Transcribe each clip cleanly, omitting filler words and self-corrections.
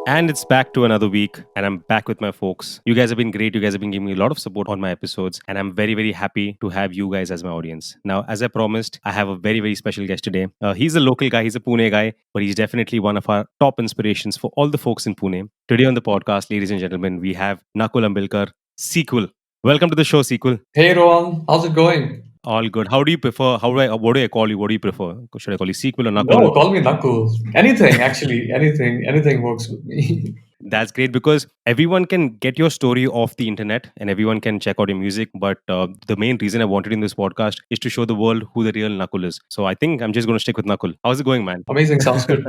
And it's back to another week, and I'm back with my folks. You guys have been great. You guys have been giving me a lot of support on my episodes, and I'm very, very happy to have you guys as my audience. Now, as I promised, I have a very, very special guest today. He's a local guy, he's a Pune guy, but he's definitely one of our top inspirations for all the folks in Pune. Today on the podcast, ladies and gentlemen, we have Nakul Ambilkar, SEQU3L. Welcome to the show, SEQU3L. Hey Rohan, how's it going? All good. How do you prefer? What do I call you? What do you prefer? Should I call you SEQU3L or Nakul? No, call me Nakul. Anything, actually, anything works with me. That's great because everyone can get your story off the internet and everyone can check out your music. But the main reason I wanted in this podcast is to show the world who the real Nakul is. So I think I'm just going to stick with Nakul. How's it going, man? Amazing, sounds good.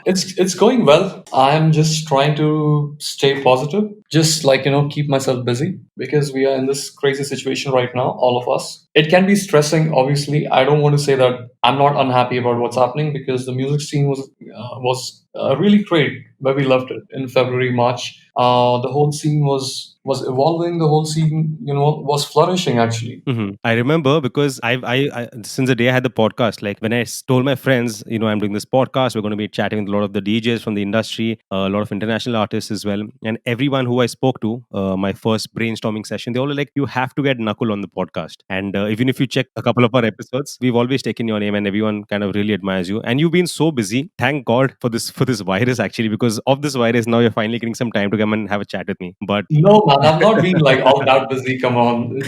It's going well. I'm just trying to stay positive, just keep myself busy because we are in this crazy situation right now, all of us. It can be stressing, obviously. I don't want to say that I'm not unhappy about what's happening because the music scene was really great where we left it in February, March. The whole scene was evolving. The whole scene, was flourishing actually. I remember because I since the day I had the podcast, like when I told my friends, I'm doing this podcast, we're going to be chatting with a lot of the DJs from the industry, a lot of international artists as well, and everyone who I spoke to, my first brainstorming session, they all were like, you have to get Nakul on the podcast. And even if you check a couple of our episodes, we've always taken your name, and everyone kind of really admires you. And you've been so busy. Thank God for this virus actually, because of this virus, now you're finally getting some time to come and have a chat with me. But no, man, I'm not being like all that busy. Come on,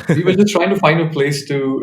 we were just trying to find a place to,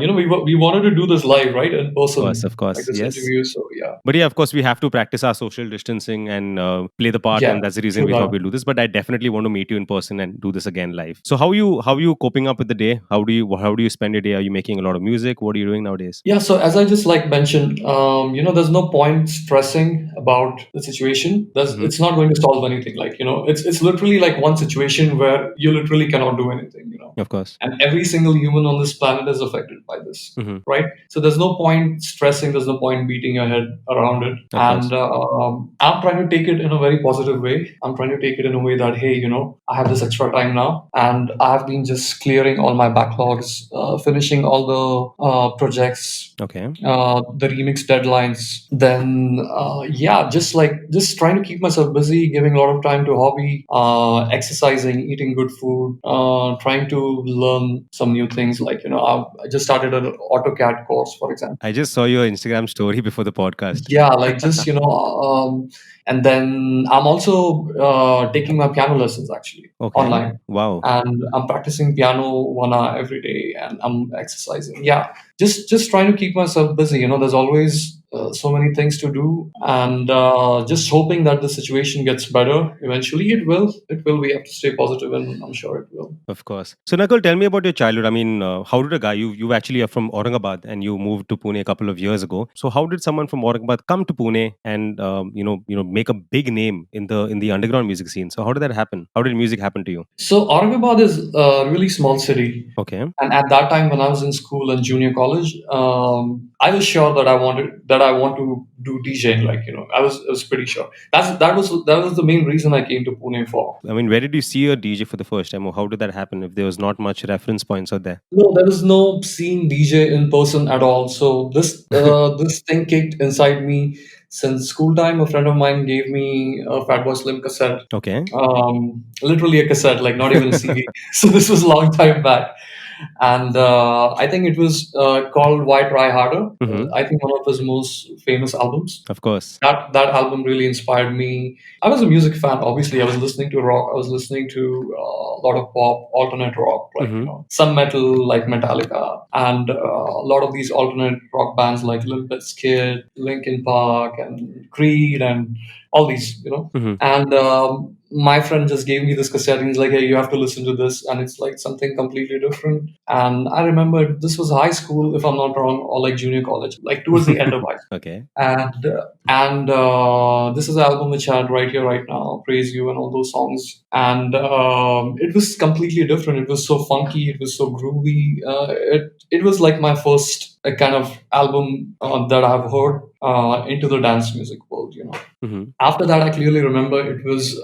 we wanted to do this live, right, in person, of course, like this yes. interview. So yeah. But yeah, of course, we have to practice our social distancing and play the part, Yeah, and that's the reason true we that. thought we'll do this. But I definitely want to meet you in person and do this again live. So how are you coping up with the day? How do you spend your day? Are you making a lot of music? What are you doing nowadays? Yeah, so as I just mentioned, there's no point stressing about the situation. It's not going to solve anything. It's literally like one situation where you literally cannot do anything. Of course. And every single human on this planet is affected by this, right? So there's no point stressing. There's no point beating your head around it. Of And I'm trying to take it in a very positive way. I'm trying to take it in a way that, hey, I have this extra time now, and I've been just clearing all my backlogs, finishing all the projects, Okay. the remix deadlines. Then, just trying to keep myself busy, giving a lot of time to hobby, exercising, eating good food, trying to learn some new things. I just started an AutoCAD course, for example. I just saw your Instagram story before the podcast. Yeah, and then I'm also taking my piano lessons actually online. Wow. And I'm practicing piano 1 hour every day, and I'm exercising. Yeah, just trying to keep myself busy. There's always so many things to do, and just hoping that the situation gets better. Eventually, it will. It will. We have to stay positive, and I'm sure it will. Of course. So Nakul, tell me about your childhood. I mean, how did a guy you actually are from Aurangabad and you moved to Pune a couple of years ago. So how did someone from Aurangabad come to Pune and make a big name in the underground music scene? So how did that happen? How did music happen to you? So Aurangabad is a really small city. Okay. And at that time, when I was in school and junior college, I was sure that I want to do DJing. I was pretty sure. That was the main reason I came to Pune for. I mean, where did you see a DJ for the first time, or how did that happen? If there was not much reference points out there. No, there was no seeing DJ in person at all. So this thing kicked inside me since school time. A friend of mine gave me a Fatboy Slim cassette. Okay. Literally a cassette, like not even a CD. So this was a long time back. And I think it was called Why Try Harder. I think one of his most famous albums. Of course. That album really inspired me. I was a music fan, obviously. I was listening to rock. I was listening to a lot of pop, alternate rock, some metal like Metallica, and a lot of these alternate rock bands like Limp Bizkit, Linkin Park, and Creed, and all these, And my friend just gave me this cassette and he's like, hey, you have to listen to this. And it's like something completely different. And I remember this was high school, if I'm not wrong, or like junior college, like towards the end of high school. Okay. And this is an album which I had right here, right now, Praise You and all those songs. And it was completely different. It was so funky. It was so groovy. It was like my first kind of album that I've heard into the dance music world, After that, I clearly remember it was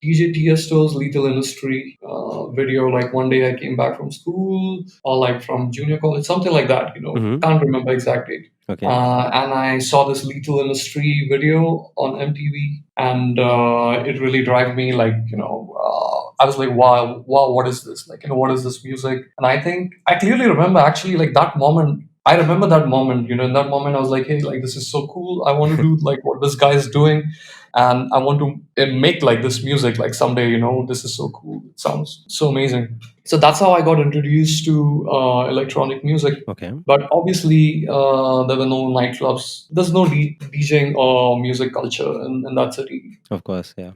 DJ Tiesto's Lethal Industry video. Like one day I came back from school or like from junior college, something like that, Can't remember exact date. Okay. And I saw this Lethal Industry video on MTV, and it really dragged me. Like, I was like, wow, what is this? Like, what is this music? And I think I clearly remember actually like that moment. I remember that moment. In that moment, I was like, hey, like this is so cool. I want to do like what this guy is doing, and I want to make like this music like someday. This is so cool. It sounds so amazing. So that's how I got introduced to electronic music. Okay. But obviously, there were no nightclubs. There's no DJing or music culture in that city, Of course. Yeah.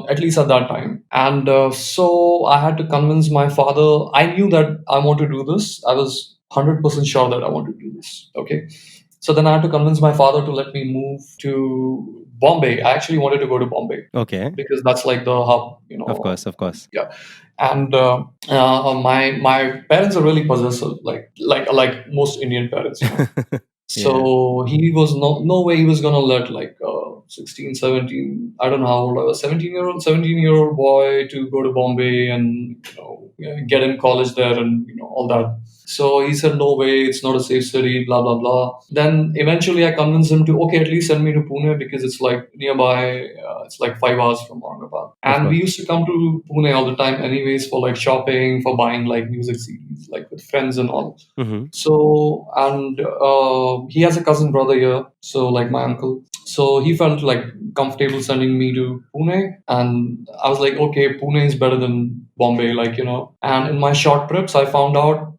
at least at that time. And so I had to convince my father. I knew that I want to do this. I was 100% sure that I want to do this. Okay. So then I had to convince my father to let me move to Bombay. I actually wanted to go to Bombay Okay. because that's like the hub, Of course. Of course. yeah. And my parents are really possessive, like most Indian parents. Yeah. So he was no way he was gonna let like 16, 17, I don't know how old I was, 17-year old boy to go to Bombay and get in college there and all that. So he said, no way, it's not a safe city, blah blah blah. Then eventually I convinced him to, okay, at least send me to Pune because it's like nearby. It's like 5 hours from Aurangabad, Of and we course. used to come to Pune all the time, anyways, for like shopping, for buying like music CDs, like with friends and all. Mm-hmm. So, and he has a cousin brother here, so like my uncle. So he felt like comfortable sending me to Pune, and I was like, okay, Pune is better than Bombay, And in my short trips, I found out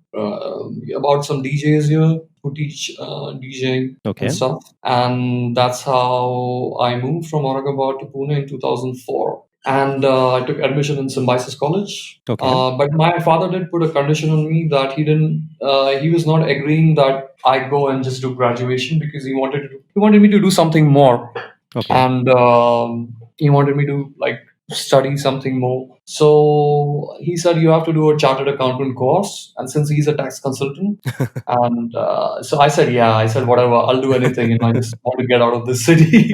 about some DJs here who teach DJing Okay. and stuff, and that's how I moved from Aurangabad to Pune in 2004. And I took admission in Symbiosis College. Okay. But my father did put a condition on me that he was not agreeing that I go and just do graduation because he wanted me to do something more, Okay. and he wanted me to like study something more. So he said you have to do a chartered accountant course, and since he's a tax consultant, and so I said, yeah, I said whatever, I'll do anything, I just want to get out of this city,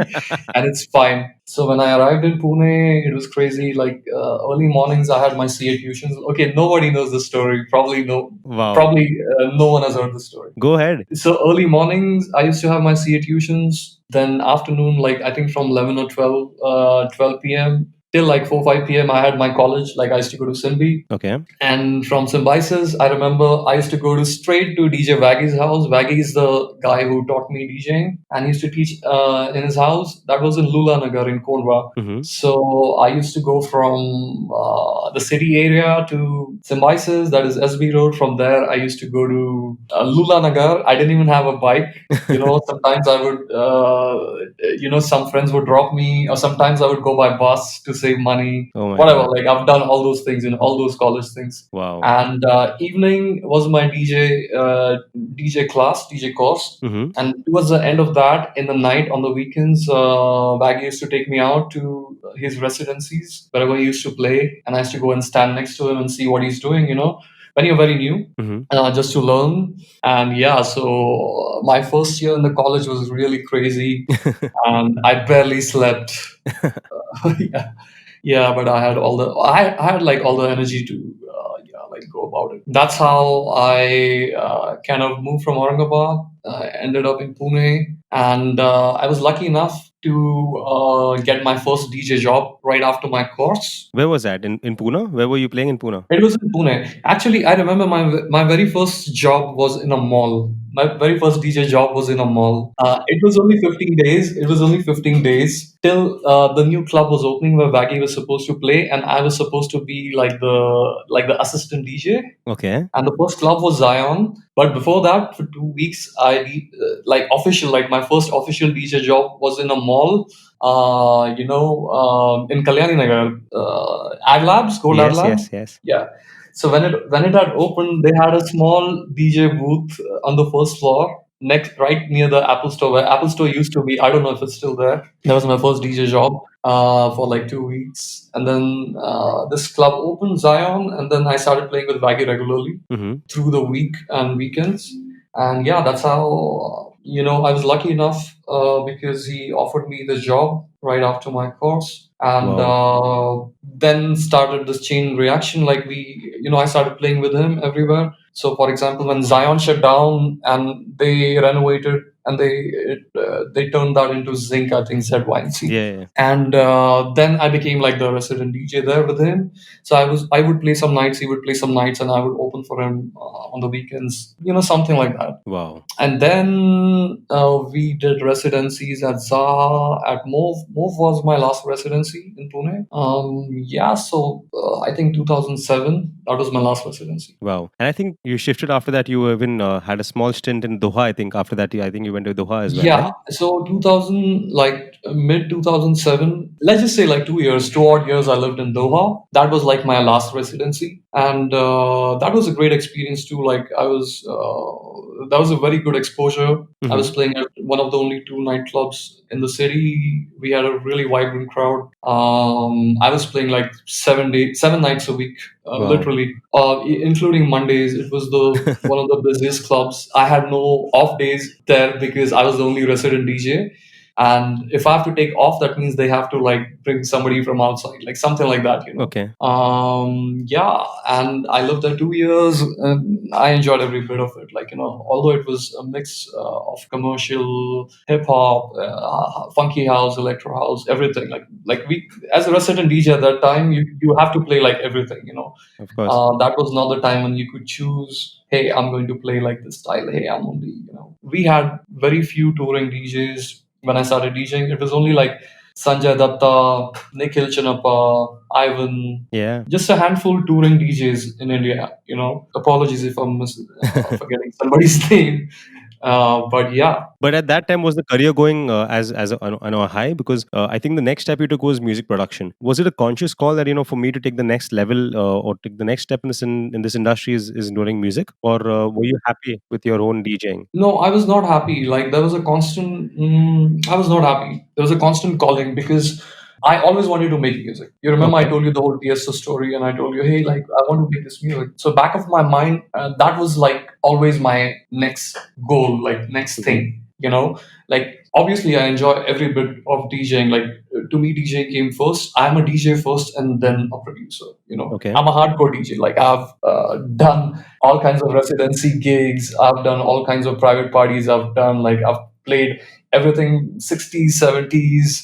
and it's fine. So when I arrived in Pune, it was crazy. Like early mornings, I had my CA tuitions. Okay, nobody knows the story. Wow. Probably no one has heard the story. Go ahead. So early mornings, I used to have my CA tuitions. Then afternoon, like I think from 11 or 12 p.m. till like 4, 5 p.m., I had my college. Like I used to go to Simbi. Okay. And from Symbiosis, I remember I used to go to straight to DJ Vaggy's house. Vaggy is the guy who taught me DJing, and he used to teach in his house. That was in Lula Nagar in Kondwa. Mm-hmm. So I used to go from the city area to Symbiosis, that is SB Road. From there, I used to go to Lula Nagar. I didn't even have a bike. Sometimes I would, some friends would drop me, or sometimes I would go by bus to save money. Oh my Whatever, God. like I've done all those things, all those college things. Wow. And evening was my DJ class, DJ course. Mm-hmm. And towards the end of that, in the night, on the weekends, Baggy used to take me out to his residencies, wherever he used to play. And I used to go and stand next to him and see what he's doing, when you're very new, just to learn. And yeah, so my first year in the college was really crazy, and I barely slept. Yeah. Yeah, but I had I had like all the energy to like go about it. That's how I kind of moved from Aurangabad. I ended up in Pune, and I was lucky enough to get my first DJ job right after my course. Where was that? In Pune? Where were you playing in Pune? It was in Pune. Actually, I remember my very first job was in a mall. My very first DJ job was in a mall. It was only 15 days. It was only 15 days till the new club was opening where Baggy was supposed to play, and I was supposed to be like the assistant DJ. Okay. And the first club was Zion. But before that, for 2 weeks, like my first official DJ job was in a mall. In Kalyani Nagar, Ad Labs, Gold Ad Yes. Lab. Yes. Yes. Yeah. So when it had opened, they had a small DJ booth on the first floor, right near the Apple Store, where Apple Store used to be. I don't know if it's still there. That was my first DJ job for like 2 weeks, and then this club opened, Zion, and then I started playing with Baggy regularly Mm-hmm. through the week and weekends. And yeah, that's how I was lucky enough because he offered me the job right after my course, and then started this chain reaction. Like I started playing with him everywhere. So, for example, when Zion shut down and they renovated and they turned that into Zinc, I think ZYNC. Yeah. And then I became like the resident DJ there with him. So I would play some nights, he would play some nights, and I would open for him on the weekends, something like that. Wow. And then we did residencies at Zaha, at Move. Move was my last residency in Pune. Yeah, so I think 2007, that was my last residency. Wow. And I think you shifted after that. You even had a small stint in Doha. I think after that, I think you went to Doha as well, Yeah, right? so 2000, like mid 2007, let's just say like 2 years, 2 odd years, I lived in Doha. That was like my last residency, and that was a great experience too. Like that was a very good exposure. I was playing at one of the only two nightclubs in the city. We had a really vibrant crowd. I was playing like 7 nights a week, Wow. literally, including Mondays. It was the one of the busiest clubs. I had no off days there because I was the only resident DJ. And if I have to take off, that means they have to like bring somebody from outside, like something like that. Okay. Yeah, and I lived there 2 years, and I enjoyed every bit of it. Like although it was a mix of commercial, hip hop, funky house, electro house, everything. Like we, as a resident DJ at that time, you have to play like everything. Of course. That was not the time when you could choose. Hey, I'm going to play like this style. Hey, I'm only. We had very few touring DJs when I started DJing. It was only like Sanjay Datta, Nikhil Chinappa, Ivan, Yeah. just a handful touring DJs in India. Apologies if I'm forgetting somebody's name. But yeah. But at that time, was the career going as a high? Because I think the next step you took was music production. Was it a conscious call that for me to take the next level or take the next step in this industry is doing music, or were you happy with your own DJing? No, I was not happy. Like there was a constant. I was not happy. There was a constant calling because I always wanted to make music. You remember I Okay. told you the whole Tiesto story, and I told you, hey, like I want to make this music. So back of my mind, that was like always my next goal, like next thing. Like obviously I enjoy every bit of DJing. Like to me, DJing came first. I'm a DJ first, and then a producer. Okay. I'm a hardcore DJ. Like I've done all kinds of residency gigs. I've done all kinds of private parties. I've played everything 60s, 70s,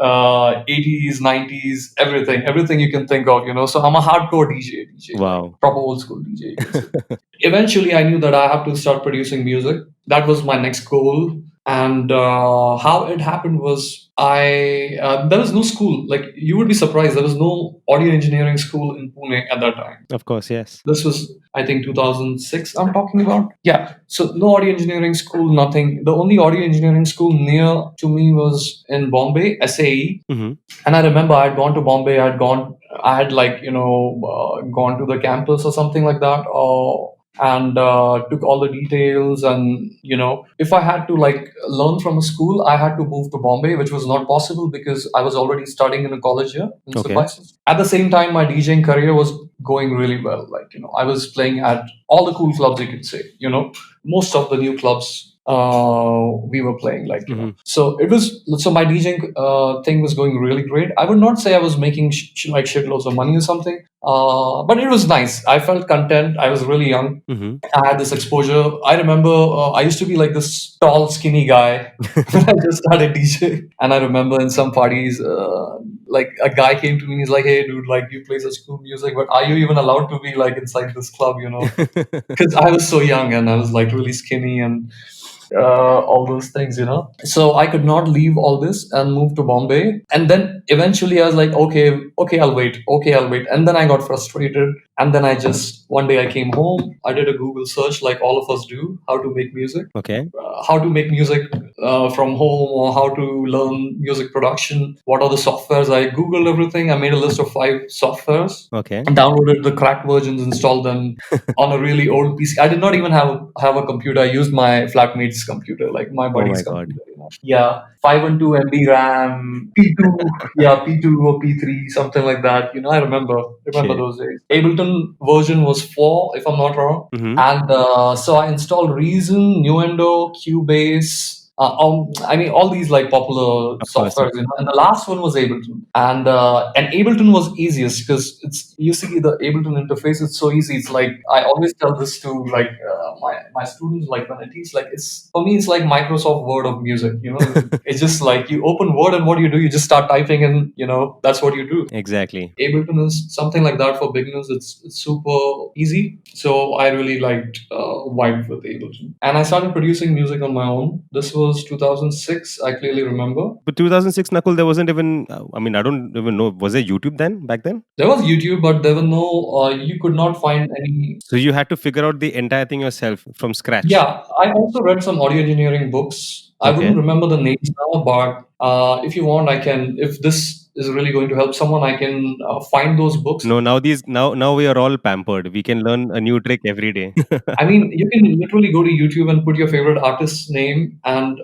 80s, 90s, everything you can think of. So I'm a hardcore DJ, like Wow. proper old school DJ. You can say. Eventually, I knew that I have to start producing music. That was my next goal. And how it happened was there was no school. Like you would be surprised, there was no audio engineering school in Pune at that time. Of course, yes. This was, I think, 2006 I'm talking about. Yeah. So no audio engineering school, nothing. The only audio engineering school near to me was in Bombay, SAE. Mm-hmm. And I remember I had gone to Bombay. I had like, gone to the campus or something like that. And took all the details, and if I had to like learn from a school, I had to move to Bombay, which was not possible because I was already studying in a college here in Okay. Suffices. At the same time, my DJing career was going really well. Like I was playing at all the cool clubs, you could say. Most of the new clubs we were playing, like so my DJing thing was going really great. I would not say I was making like shitloads of money or something, but it was nice. I felt content. I was really young. Mm-hmm. I had this exposure. I remember I used to be like this tall, skinny guy when I just started DJing. And I remember in some parties, like a guy came to me and he's like, "Hey, dude, like you play such cool music, but are you even allowed to be like inside this club?" Because I was so young and I was like really skinny and all those things. So I could not leave all this and move to Bombay. And then eventually I was like, okay, I'll wait. And then I got frustrated. And then one day I came home. I did a Google search like all of us do, how to make music. Okay. How to make music from home, or how to learn music production. What are the softwares? I Googled everything. I made a list of 5 softwares. Okay. Downloaded the cracked versions, installed them on a really old PC. I did not even have a computer. I used my flatmate's computer, like my buddy's God. computer. Yeah, 512 MB RAM, P2, yeah, P2 or P3, something like that. I remember Shit. those days. Ableton version was 4, if I'm not wrong. Mm-hmm. And so I installed Reason, Nuendo, Cubase, I mean, all these like popular Of course. softwares, and the last one was Ableton, and Ableton was easiest because it's, you see, the Ableton interface is so easy. It's like, I always tell this to like my students, like when I teach, like, it's, for me, it's like Microsoft Word of music. It's just like you open Word, and what do? You just start typing, and that's what you do. Exactly. Ableton is something like that for beginners. It's super easy. So I really liked vibed with Ableton. And I started producing music on my own. This was 2006, I clearly remember. But 2006, Nakul, there wasn't even, I mean, I don't even know, was there YouTube then, back then? There was YouTube, but there were no, you could not find any. So you had to figure out the entire thing yourself from scratch. Yeah, I also read some audio engineering books. I Okay. wouldn't remember the names now, but if you want, I can, if this is really going to help someone, I can find those books. No, now we are all pampered. We can learn a new trick every day. I mean, you can literally go to YouTube and put your favorite artist's name and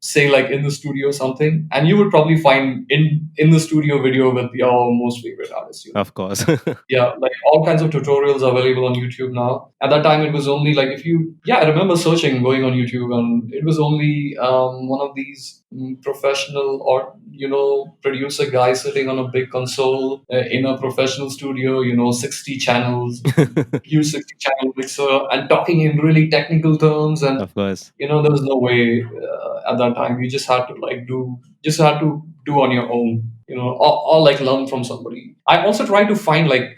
say like in the studio or something, and you would probably find in the studio video with your most favorite artist. Of course. Yeah, like all kinds of tutorials are available on YouTube now. At that time, it was only like, if you, yeah, I remember searching, going on YouTube, and it was only one of these professional, or producer guy sitting on a big console in a professional studio, 60 channels, huge 60 channel mixer, and talking in really technical terms. And Of course. there was no way at that time. You just had to do on your own, or like learn from somebody. I also tried to find like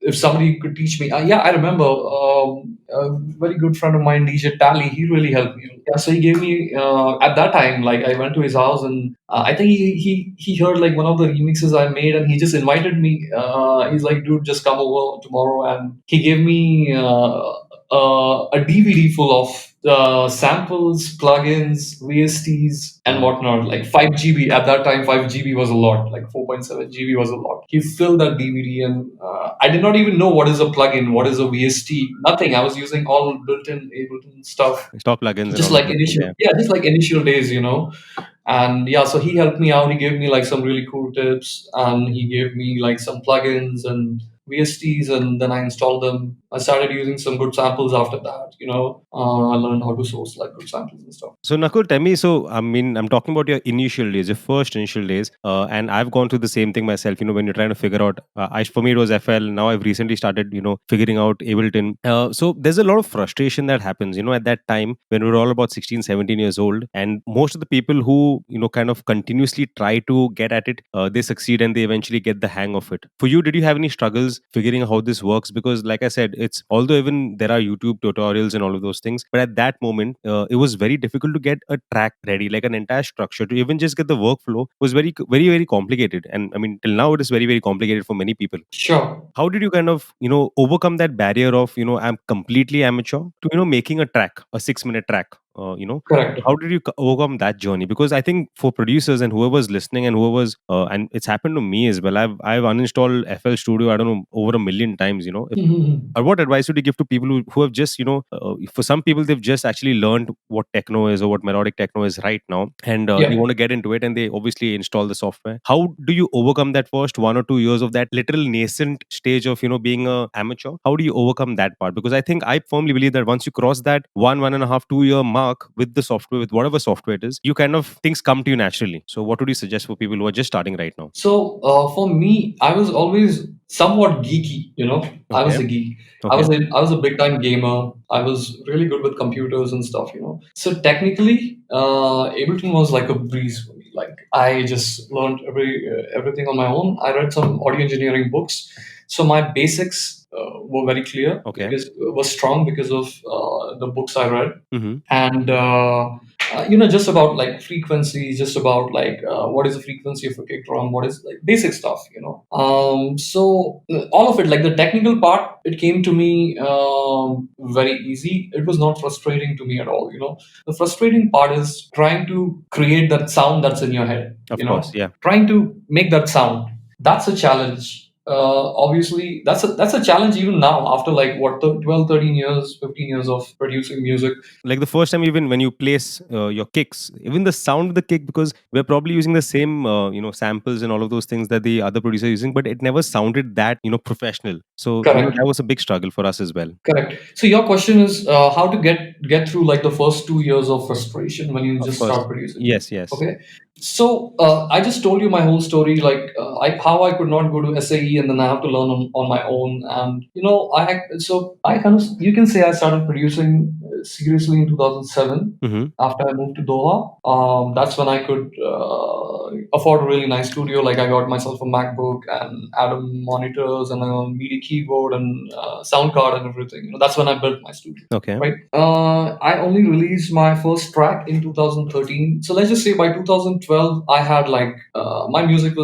if somebody could teach me. Yeah, I remember a very good friend of mine, DJ Tally. He really helped me. Yeah, so he gave me at that time. Like, I went to his house, and I think he heard like one of the remixes I made, and he just invited me. He's like, dude, just come over tomorrow, and he gave me a DVD full of samples, plugins, VSTs, and whatnot. Like 5 GB at that time. 5 GB was a lot. Like 4.7 GB was a lot. He filled that DVD, and I did not even know what is a plugin, what is a VST. Nothing. I was using all built-in Ableton stuff. Stock plugins and Just all like of that. initial, Yeah. just like initial days, And yeah, so he helped me out. He gave me like some really cool tips, and he gave me like some plugins and VSTs, and then I installed them. I started using some good samples after that. I learned how to source like good samples and stuff. So Nakul, tell me. So I mean, I'm talking about your initial days, your first initial days, and I've gone through the same thing myself. When you're trying to figure out, for me it was FL. Now I've recently started, figuring out Ableton. So there's a lot of frustration that happens, at that time when we're all about 16, 17 years old, and most of the people who kind of continuously try to get at it, they succeed and they eventually get the hang of it. For you, did you have any struggles figuring out how this works? Because like I said, it's, although even there are YouTube tutorials and all of those things, but at that moment it was very difficult to get a track ready, like an entire structure to even just get the workflow was very very very complicated. And I mean, till now it is very very complicated for many people. Sure. How did you kind of overcome that barrier of I'm completely amateur to making a track, a 6-minute track? Correct. How did you overcome that journey? Because I think for producers and whoever's listening and whoever's and it's happened to me as well. I've uninstalled FL Studio, I don't know, over a million times. What advice would you give to people who have just for some people they've just actually learned what techno is or what melodic techno is right now, and Yeah. they want to get into it, and they obviously install the software. How do you overcome that first 1 or 2 years of that literal nascent stage of being a amateur? How do you overcome that part? Because I firmly believe that once you cross that 1.5, 2 year mark with the software, with whatever software it is, you kind of, things come to you naturally. So what would you suggest for people who are just starting right now? So for me, I was always somewhat geeky. I was a geek. I was a big time gamer. I was really good with computers and stuff. So technically, Ableton was like a breeze for me. Like, I just learned everything on my own. I read some audio engineering books, so my basics were very clear. Okay. Because was strong because of the books I read. Mm-hmm. And just about like frequencies, just about like what is the frequency of a kick drum, what is like basic stuff. So all of it, like the technical part, it came to me very easy. It was not frustrating to me at all. The frustrating part is trying to create that sound that's in your head. Of course, yeah. Trying to make that sound, that's a challenge. obviously that's a challenge even now after like what 12, 13 years, 15 years of producing music. Like the first time, even when you place your kicks, even the sound of the kick, because we're probably using the same samples and all of those things that the other producer is using, but it never sounded that professional. So Correct. that was a big struggle for us as well. Correct. So your question is how to get through like the first 2 years of frustration when you Of just start course. producing. Yes. Okay. So I just told you my whole story, like how I could not go to SAE and then I have to learn on my own, and I kind of, you can say I started producing seriously in 2007 Mm-hmm. after I moved to Doha. That's when I could afford a really nice studio. Like I got myself a MacBook and Atom monitors and a MIDI keyboard and sound card and everything. That's when I built my studio. Okay. Right. I only released my first track in 2013. So let's just say by 2012, I had like my music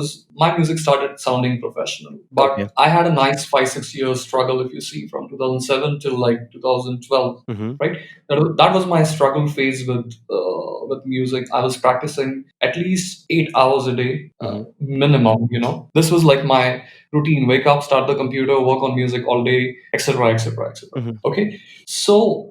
started sounding professional. But Okay. I had a nice 5-6 years struggle, if you see, from 2007 till like 2012. Mm-hmm. Right. That was my struggle phase with music. I was practicing at least 8 hours a day, minimum. This was like my routine: wake up, start the computer, work on music all day, etc., etc., etc. Mm-hmm. Okay. So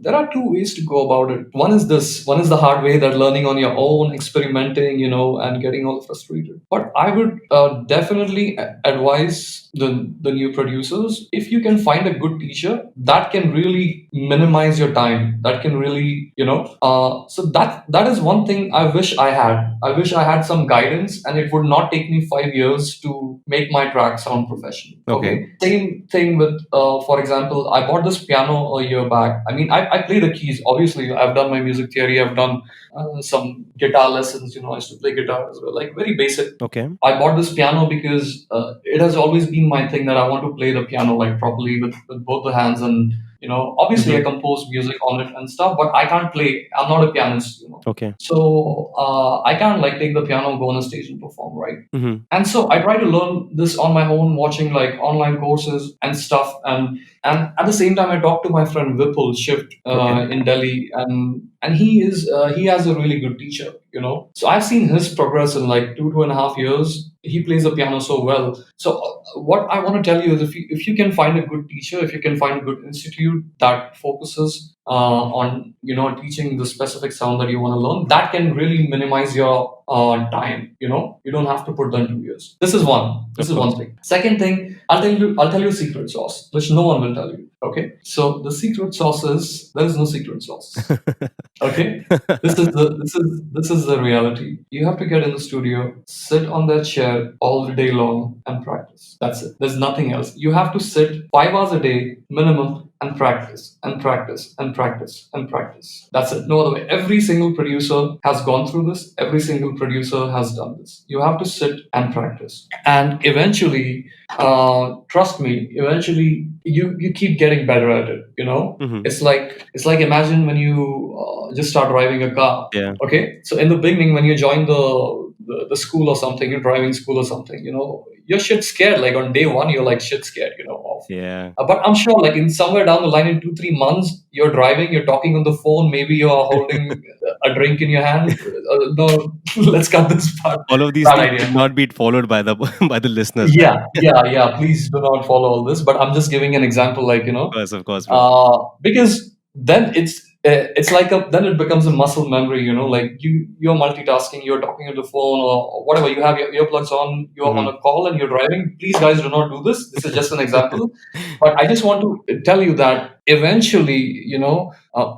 there are two ways to go about it. One is this. One is the hard way, that learning on your own, experimenting, and getting all frustrated. But I would definitely advise the new producers, if you can find a good teacher that can really minimize your time, that can really, so that is one thing I wish I had. I wish I had some guidance, and it would not take me 5 years to make my track sound professional. Okay. Same thing with, for example, I bought this piano a year back. I mean, I play the keys. Obviously, I've done my music theory. I've done some guitar lessons. I used to play guitar as well, like very basic. Okay. I bought this piano because it has always been my thing that I want to play the piano like properly with both the hands, and obviously I compose music on it and stuff, but I can't play. I'm not a pianist. Okay. So I can't like take the piano, go on a stage and perform, right? Mm-hmm. And so I try to learn this on my own, watching like online courses and stuff. And at the same time, I talked to my friend Vipul Shift in Delhi, and he has a really good teacher. So I've seen his progress in like 2.5 years. He plays the piano so well. So what I want to tell you is, if you can find a good teacher, if you can find a good institute that focuses on teaching the specific sound that you want to learn, that can really minimize your time. You don't have to put them 2 years. This is one. This is one thing. Second thing, I'll tell you a secret sauce, which no one will tell you. Okay. So the secret sauce is, there is no secret sauce. Okay. This is the reality. You have to get in the studio, sit on that chair all the day long and practice. That's it. There's nothing else. You have to sit 5 hours a day minimum and practice and practice and practice and practice. That's it. No other way. Every single producer has gone through this. Every single producer has done this. You have to sit and practice. And eventually, trust me, eventually you keep getting better at it. It's like imagine when you just start driving a car. Yeah. Okay. So in the beginning, when you join the school or something, your driving school or something, you're shit scared. Like on day one, you're like shit scared, of. Yeah. But I'm sure, like in somewhere down the line, in 2-3 months, you're driving, you're talking on the phone, maybe you're holding a drink in your hand. No, let's cut this part. All of these Bad things idea. should not be followed by the by the listeners. Yeah. Please do not follow all this. But I'm just giving an example, like Of course, bro. because then it's like then it becomes a muscle memory. Like you're multitasking, you're talking on the phone or whatever. You have your earplugs on, you're on a call and you're driving. Please, guys, do not do this. This is just an example. But I just want to tell you that eventually,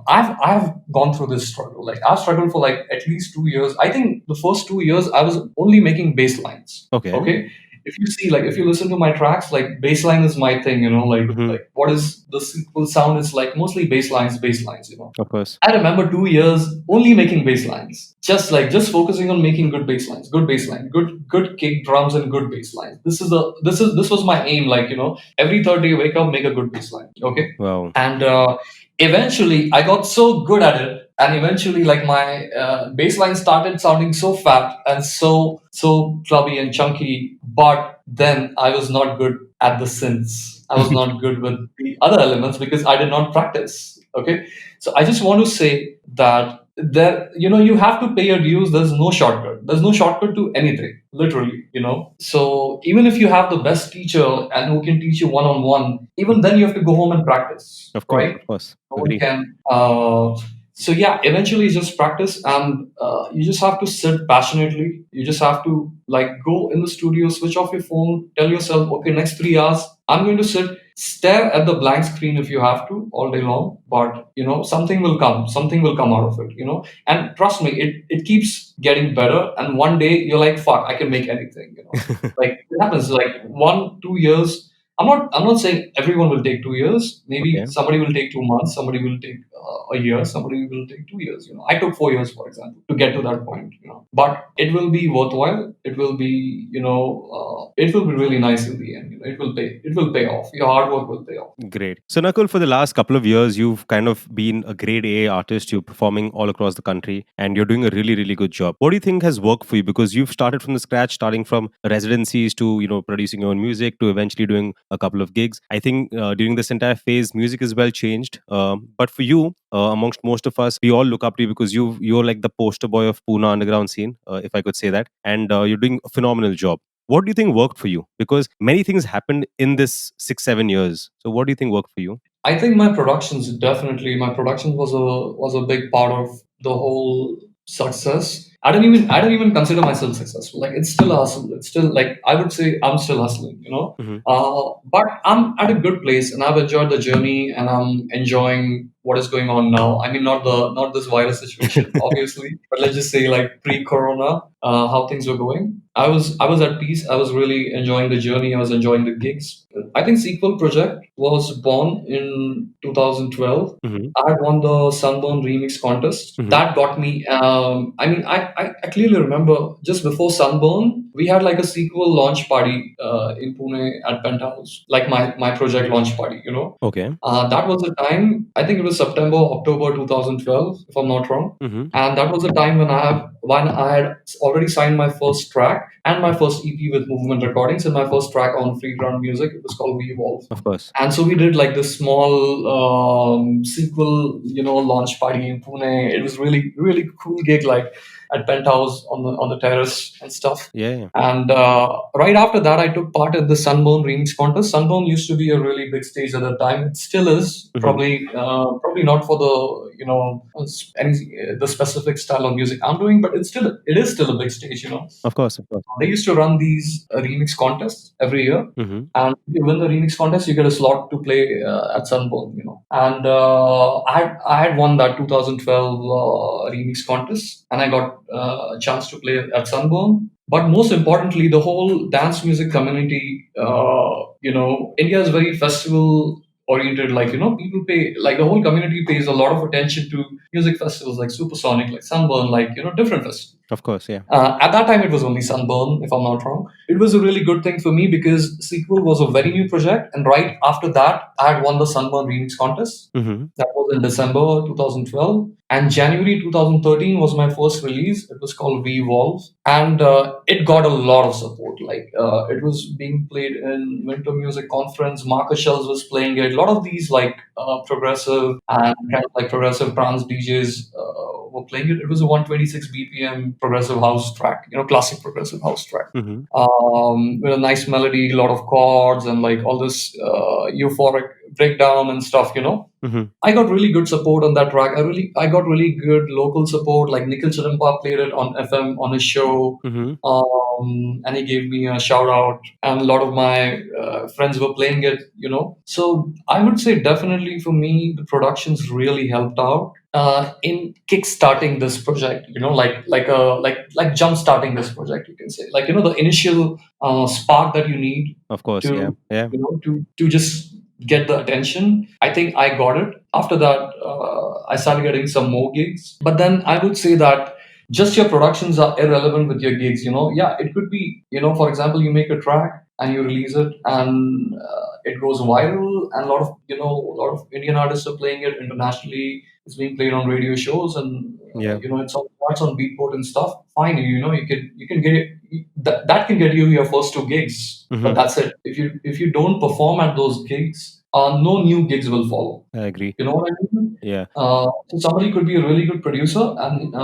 I've gone through this struggle. Like I've struggled for like at least 2 years. I think the first 2 years I was only making bass lines. Okay. If you see, like, if you listen to my tracks, like bassline is my thing, like what is the simple sound? It's like mostly bass lines. Of course. I remember 2 years only making bass lines, just focusing on making good bass lines, good kick drums and good bass lines. This was my aim. Like, every third day, wake up, make a good bass line. Okay. Wow. And eventually I got so good at it. And eventually, like my bass line started sounding so fat and so clubby and chunky. But then I was not good at the synths. I was not good with the other elements because I did not practice. Okay. So I just want to say that there, you have to pay your dues. There's no shortcut. There's no shortcut to anything, literally. So even if you have the best teacher and who can teach you one on one, even then you have to go home and practice, Of course, right? of course. No one Agree. can. So yeah, eventually just practice, and you just have to sit passionately. You just have to like go in the studio, switch off your phone, tell yourself, okay, next 3 hours I'm going to sit, stare at the blank screen if you have to all day long, but something will come, something will come out of it, and trust me, it keeps getting better, and one day you're like, fuck, I can make anything, like it happens like 1 2 years. I'm not saying everyone will take 2 years. Maybe Okay. somebody will take 2 months. Somebody will take a year. Somebody will take 2 years. I took 4 years, for example, to get to that point. But it will be worthwhile. It will be, it will be really nice in the end. It will pay. It will pay off. Your hard work will pay off. Great. So, Nakul, for the last couple of years, you've kind of been a grade A artist. You're performing all across the country and you're doing a really, really good job. What do you think has worked for you? Because you've started from the scratch, starting from residencies to, producing your own music to eventually doing a couple of gigs. I think during this entire phase, music is well changed. But for you, amongst most of us, we all look up to you because you're like the poster boy of Pune underground scene, if I could say that. And you're doing a phenomenal job. What do you think worked for you? Because many things happened in this 6 7 years. So what do you think worked for you? I think my production was a big part of the whole success. I don't even consider myself successful. Like it's still a hustle. It's still like I would say I'm still hustling. Hmm. But I'm at a good place, and I've enjoyed the journey, and I'm enjoying what is going on now. I mean, not this virus situation, obviously, but let's just say like pre-corona, how things were going. I was at peace. I was really enjoying the journey. I was enjoying the gigs. I think Sequel Project was born in 2012. Hmm. I had won the Sunburn Remix contest. Hmm. That got me. I mean, I clearly remember just before Sunburn, we had like a sequel launch party in Pune at Penthouse, like my project launch party. Okay. That was the time. I think it was September, October 2012, if I'm not wrong. Hmm. And that was the time when I had already signed my first track and my first EP with Movement Recordings, and my first track on Free Ground Music. It was called We Evolve. Of course. And so we did like this small sequel, launch party in Pune. It was really, really cool gig, like at Penthouse on the terrace and stuff. Yeah. And right after that, I took part in the Sunburn Remix contest. Sunburn used to be a really big stage at the time. It still is. Mhm. Probably not for the the specific style of music I'm doing, but it is still a big stage. Of course. Of course. They used to run these remix contests every year, Hmm. and if you win the remix contest, you get a slot to play at Sunburn. And I had won that 2012 remix contest, and I got a chance to play at Sunburn. But most importantly, the whole dance music community, India is very festival oriented. Like people pay, like the whole community pays a lot of attention to music festivals like Supersonic, like Sunburn, like different festivals. Of course. Yeah. At that time, it was only Sunburn, if I'm not wrong. It was a really good thing for me because Sequel was a very new project. And right after that, I had won the Sunburn Remix contest. Hmm. That was in December 2012. And January 2013 was my first release. It was called We Evolve. And it got a lot of support. Like it was being played in Winter Music Conference. Marcus Shells was playing it. A lot of these like progressive and kind of like progressive trance DJs were playing it. It was a 126 BPM progressive house track, classic progressive house track, Hmm. with a nice melody, a lot of chords, and like all this euphoric breakdown and stuff. Hmm. I got really good support on that track. I got really good local support. Like Nikhil Chidampa played it on FM on his show, Hmm. and he gave me a shout out. And a lot of my friends were playing it. So I would say definitely for me, the productions really helped out in kickstarting this project. Like jump starting this project. You can say like the initial spark that you need Of course. Yeah. to Yeah. to just get the attention. I think I got it. After that, I started getting some more gigs. But then I would say that just your productions are irrelevant with your gigs. Yeah, it could be. For example, you make a track and you release it, and it goes viral, and a lot of Indian artists are playing it internationally. It's being played on radio shows, and Yeah. it's on Beatport and stuff. Fine, you can get it. That can get you your first two gigs, but Hmm. that's it. If you don't perform at those gigs, no new gigs will follow. I agree. You know what I mean? Yeah. So somebody could be a really good producer, and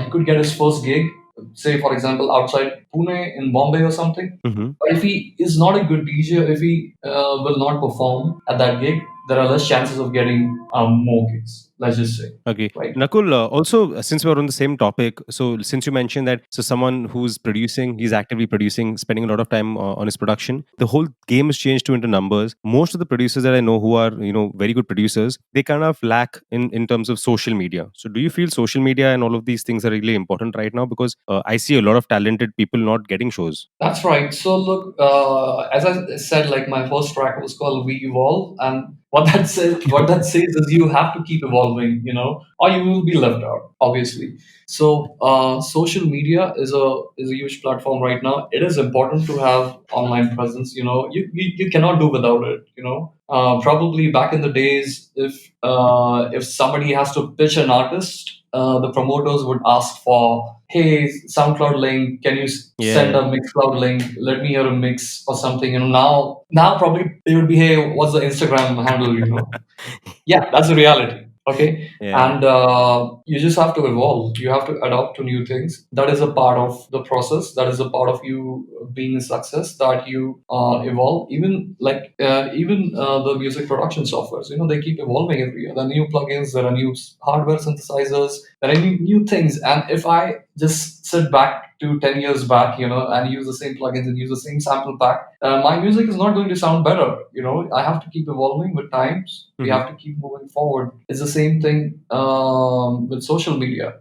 he could get his first gig, say for example outside Pune in Bombay or something. Hmm. But if he is not a good DJ, if he will not perform at that gig, there are less chances of getting more gigs. Let's just say, Okay. right? Nakul, also, since we're on the same topic, so since you mentioned that, so someone who's producing, he's actively producing, spending a lot of time on his production, the whole game has changed to into numbers. Most of the producers that I know who are, very good producers, they kind of lack in terms of social media. So do you feel social media and all of these things are really important right now? Because I see a lot of talented people not getting shows. That's right. So look, as I said, like my first track was called "We Evolve," and what that says is you have to keep evolving, or you will be left out, obviously. So social media is a huge platform right now. It is important to have online presence. You cannot do without it. Probably back in the days, if somebody has to pitch an artist, the promoters would ask for, hey, SoundCloud link, can you send Yeah. a Mixcloud link? Let me hear a mix or something. Now probably they would be, hey, what's the Instagram handle? Yeah, that's the reality. Okay. Yeah. And you just have to evolve. You have to adapt to new things. That is a part of the process. That is a part of you being a success, that you evolve. Even the music production softwares, they keep evolving every year. There are new plugins, there are new hardware synthesizers, there are new things. And if I just sit back to 10 years back, and use the same plugins and use the same sample pack, my music is not going to sound better. I have to keep evolving with times. We Hmm. have to keep moving forward. It's the same thing with social media,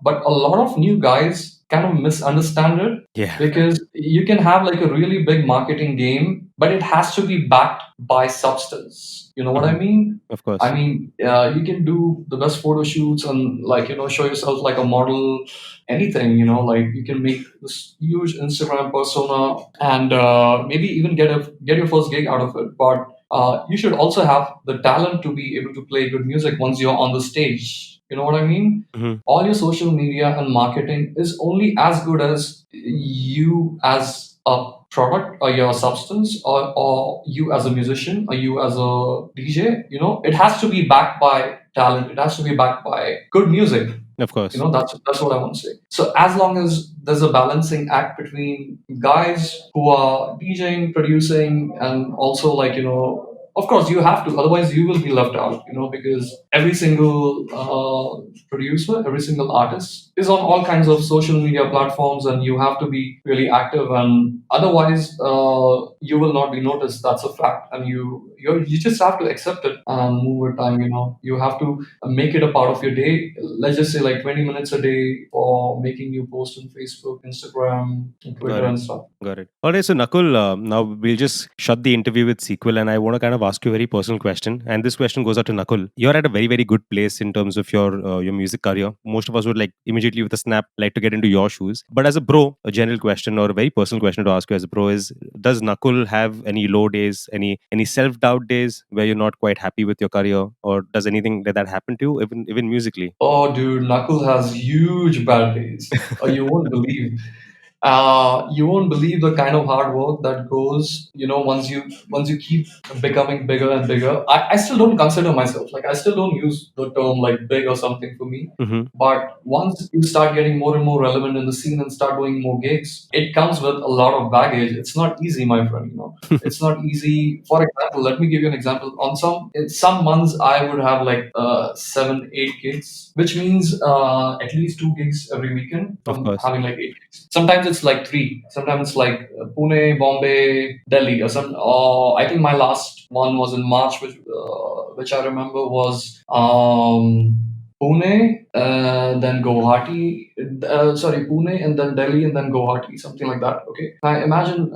but a lot of new guys kind of misunderstand it, Yeah. because you can have like a really big marketing game, but it has to be backed by substance. You know what I Hmm. mean? Of I course. mean, you can do the best photo shoots and show yourself like a model, anything, like you can make this huge Instagram persona, and maybe even get your first gig out of it. But you should also have the talent to be able to play good music once you're on the stage. You know what I mean? Hmm. All your social media and marketing is only as good as you as a product, or your substance, or you as a musician, or you as a DJ. It has to be backed by talent. It has to be backed by good music. Of course. That's what I want to say. So as long as there's a balancing act between guys who are DJing, producing, and also of course you have to, otherwise you will be left out. Because every single producer, every single artist is on all kinds of social media platforms, and you have to be really active, and otherwise you will not be noticed. That's a fact, and you just have to accept it and move with time. You have to make it a part of your day. Let's just say like 20 minutes a day for making new posts on Facebook, Instagram, and Got Twitter it. and stuff. Got it. All right. So, Nakul, now we'll just shut the interview with SEQL, and I want to kind of ask you a very personal question. And this question goes out to Nakul. You're at a very, very good place in terms of your music career. Most of us would like immediately with a snap like to get into your shoes. But as a bro, a general question or a very personal question to ask you as a bro is: does Nakul have any low days, any self doubt days where you're not quite happy with your career, or does anything like that happen to you, even musically? Oh, dude, Nakul has huge bad days. You won't believe. You won't believe the kind of hard work that goes. Once you keep becoming bigger and bigger. I still don't consider myself, like, I still don't use the term like big or something for me. Mm-hmm. But once you start getting more and more relevant in the scene and start doing more gigs, it comes with a lot of baggage. It's not easy, my friend. It's not easy. For example, let me give you an example. In some months, I would have like 7, 8 gigs, which means at least 2 gigs every weekend Of from course. having like 8 gigs. Sometimes it's like three. Sometimes it's like Pune, Bombay, Delhi, or some. I think my last one was in March, which I remember was Pune, then Guwahati, Pune, and then Delhi, and then Guwahati, something like that. Okay. Now imagine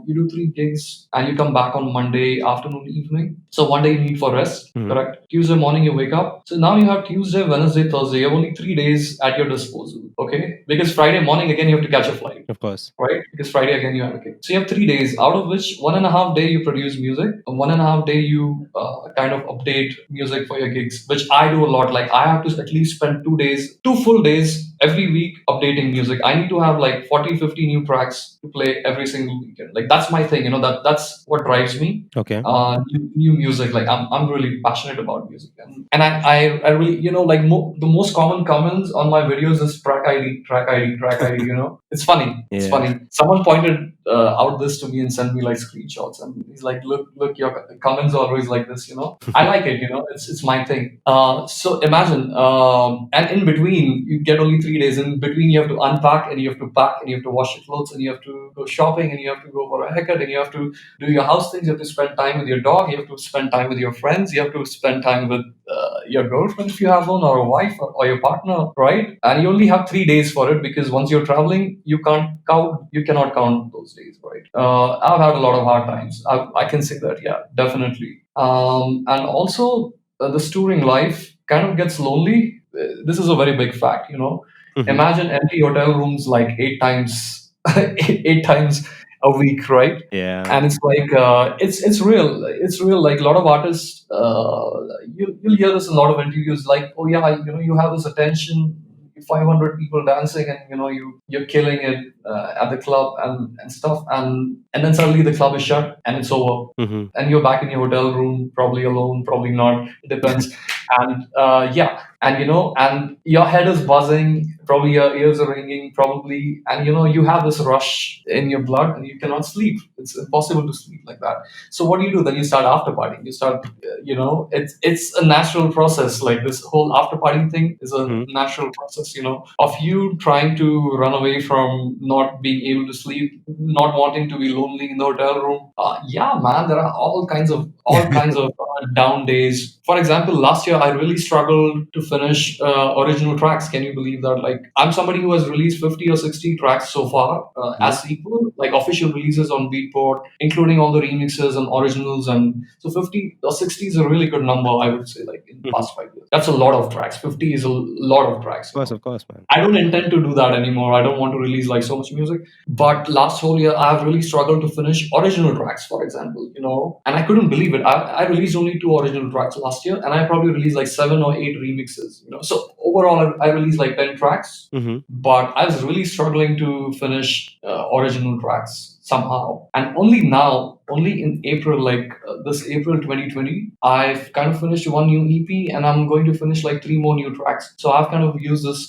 you do 3 gigs and you come back on Monday afternoon, evening. So one day you need for rest, Mhm. correct? Tuesday morning you wake up. So now you have Tuesday, Wednesday, Thursday. You have only 3 days at your disposal. Okay. Because Friday morning again you have to catch a flight, Of course. right? Because Friday again you have a gig. So you have 3 days, out of which 1.5 day you produce music, and 1.5 day you kind of update music for your gigs, which I do a lot. Like I have to at least spend 2 days, 2 full days every week updating music. I need to have like 40, 50 new tracks to play every single weekend. Like that's my thing, that's what drives me. Okay. New music. Like I'm really passionate about music, and I really, like the most common comments on my videos is track ID, track ID, track ID. It's funny. It's Yeah. funny. Someone pointed out this to me and sent me like screenshots, and he's like, look, your comments are always like this. I like it. It's my thing. So imagine, and in between you get only 3 days. In between you have to unpack and you have to pack and you have to wash your clothes and you have to go shopping and you have to go for a haircut and you have to do your house things. You have to spend time with your dog. You have to spend time with your friends. You have to spend time with your girlfriend if you have one, or a wife, or your partner, right? And you only have 3 days for it, because once you're traveling, you cannot count those days, right? I've had a lot of hard times. I can say that, yeah, definitely. And also, this touring life kind of gets lonely. This is a very big fact. Mhm. Imagine empty hotel rooms like 8 times, 8 times a week, right? Yeah. And it's like it's real. It's real. Like a lot of artists, you'll hear this in a lot of interviews. Like, oh yeah, you have this attention, 500 people dancing, and you're killing it at the club and stuff, and then suddenly the club is shut and it's over, Mhm. and you're back in your hotel room, probably alone, probably not. It depends. And yeah, and your head is buzzing, probably your ears are ringing, probably, and you have this rush in your blood, and you cannot sleep. It's impossible to sleep like that. So what do? Then you start after partying. You start, it's a natural process. Like this whole after partying thing is a Mhm. natural process, of you trying to run away from not being able to sleep, not wanting to be lonely in the hotel room. Yeah, man, there are all kinds of down days. For example, last year I really struggled to finish original tracks. Can you believe that? Like, I'm somebody who has released 50 or 60 tracks so far as SEQU3L, like official releases on Beatport, including all the remixes and originals. And so 50 or 60 is a really good number, I would say, like in the Mhm. past 5 years. That's a lot of tracks. 50 is a lot of tracks. Of course, man. I don't intend to do that anymore. I don't want to release like so much music. But last whole year, I've really struggled to finish original tracks, for example, and I couldn't believe it. I released only 2 original tracks last year, and I probably released like 7 or 8 remixes, So overall, I released like 10 tracks, Mhm. but I was really struggling to finish original tracks somehow. And only in April, like this April 2020, I've kind of finished one new EP, and I'm going to finish like 3 more new tracks. So I've kind of used this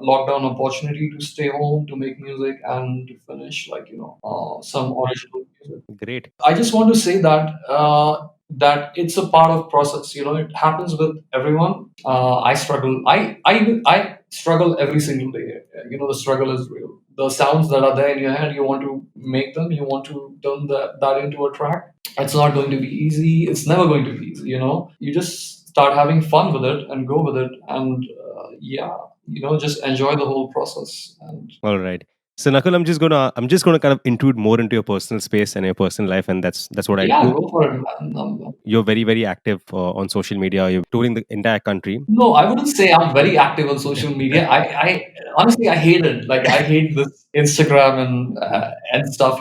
lockdown opportunity to stay home, to make music, and to finish like some original music. Great. I just want to say that it's a part of process. It happens with everyone. I struggle. I struggle every single day. The struggle is real. The sounds that are there in your head, you want to make them. You want to turn that into a track. It's not going to be easy. It's never going to be easy. You just start having fun with it and go with it, and yeah, just enjoy the whole process. And All right. So Nakul, I'm just gonna kind of intrude more into your personal space and your personal life, and that's what I yeah, do. go for it, man. You're very, very active on social media. You're touring the entire country. No, I wouldn't say I'm very active on social media. I honestly, I hate it. Like, I hate this Instagram and stuff.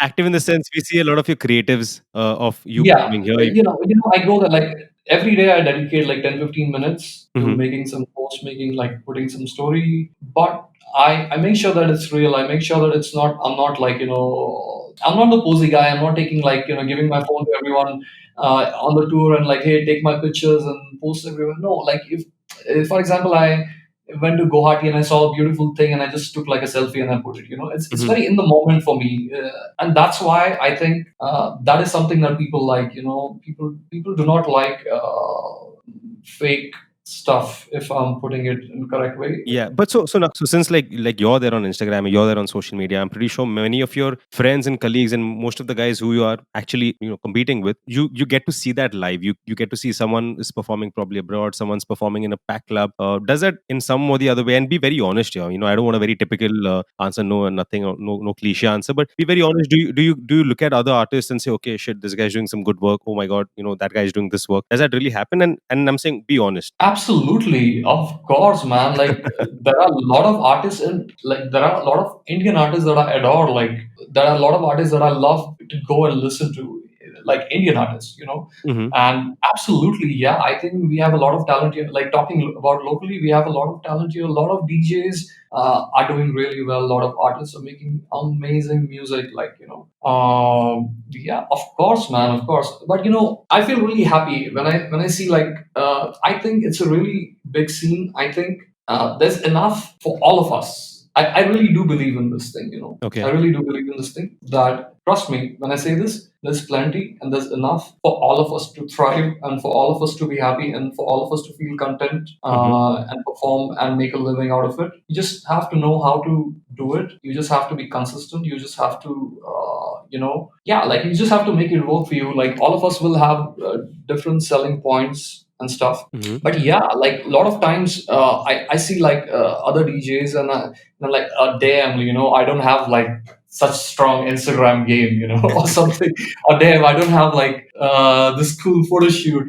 Active in the sense we see a lot of your creatives of you Yeah, coming here. I go there like every day. I dedicate like 10-15 minutes to Mhm. making some post, making like putting some story. But I make sure that it's real. I make sure that it's not. I'm not like I'm not the posy guy. I'm not taking like giving my phone to everyone on the tour and like, hey, take my pictures and post everywhere. No, like if for example I went to Guwahati and I saw a beautiful thing and I just took like a selfie and I put it. It's Mhm. very in the moment for me, and that's why I think that is something that people like. People do not like fake stuff, if I'm putting it in the correct way. Yeah, but so since like you're there on Instagram, you're there on social media, I'm pretty sure many of your friends and colleagues and most of the guys who you are actually competing with, you get to see that live. You get to see someone is performing probably abroad, someone's performing in a pack club. Does that in some or the other way? And be very honest here. I don't want a very typical answer, no and nothing, or no cliche answer, but be very honest. Do you look at other artists and say, okay, shit, this guy's doing some good work. Oh my god, that guy's doing this work. Does that really happen? And I'm saying, be honest. Absolutely, of course, man. Like, there are a lot of artists, and like there are a lot of Indian artists that I adore. Like, there are a lot of artists that I love to go and listen to. like Indian artists, Hmm. and absolutely, yeah, I think we have a lot of talent here. Like talking about locally, we have a lot of talent here. A lot of DJs are doing really well. A lot of artists are making amazing music. Like yeah, of course, man, of course. But I feel really happy when I see like I think it's a really big scene. I think there's enough for all of us. I really do believe in this thing, I Okay. really do believe in this thing that, trust me, when I say this, there's plenty and there's enough for all of us to thrive and for all of us to be happy and for all of us to feel content Hmm. and perform and make a living out of it. You just have to know how to do it. You just have to be consistent. You just have to, yeah, like you just have to make it work for you. Like all of us will have different selling points and stuff. Hmm. But yeah, like a lot of times I see like other DJs and I'm like, damn, I don't have like such strong Instagram game, or something. Or damn, I don't have like this cool photo shoot.